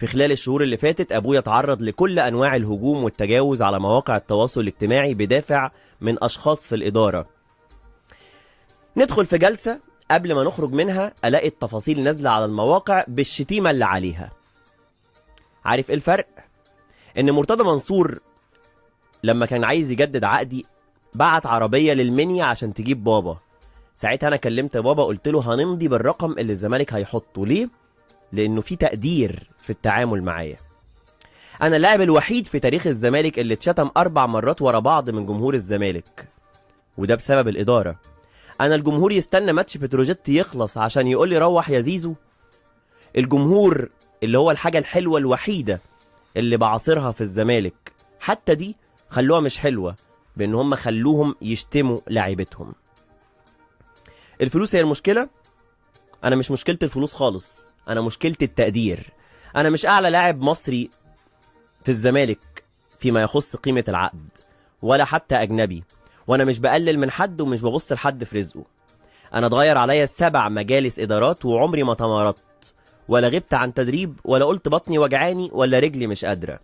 في خلال الشهور اللي فاتت أبويا تعرض لكل أنواع الهجوم والتجاوز على مواقع التواصل الاجتماعي بدافع من أشخاص في الإدارة. ندخل في جلسة قبل ما نخرج منها ألاقي التفاصيل نازلة على المواقع بالشتيمة اللي عليها. عارف إيه الفرق؟ إن مرتضى منصور لما كان عايز يجدد عقدي بعت عربية للمنيا عشان تجيب بابا. ساعتها أنا كلمت بابا قلت له هنمضي بالرقم اللي الزمالك هيحطه. ليه؟ لأنه في تقدير في التعامل معايا. أنا اللاعب الوحيد في تاريخ الزمالك اللي اتشتم 4 مرات ورا بعض من جمهور الزمالك، وده بسبب الإدارة. أنا الجمهور يستنى ماتش بتروجيت يخلص عشان يقول لي روح يا زيزو؟ الجمهور اللي هو الحاجة الحلوة الوحيدة اللي بعاصرها في الزمالك، حتى دي خلوها مش حلوة بأن هم خلوهم يشتموا لاعيبتهم. الفلوس هي المشكلة؟ أنا مش مشكلة الفلوس خالص، أنا مشكلة التقدير. أنا مش أعلى لاعب مصري في الزمالك فيما يخص قيمة العقد، ولا حتى أجنبي، وأنا مش بقلل من حد ومش ببص لحد في رزقه. أنا اتغير عليا 7 مجالس إدارات وعمري ما تمردت، ولا غبت عن تدريب، ولا قلت بطني وجعاني، ولا رجلي مش قادرة.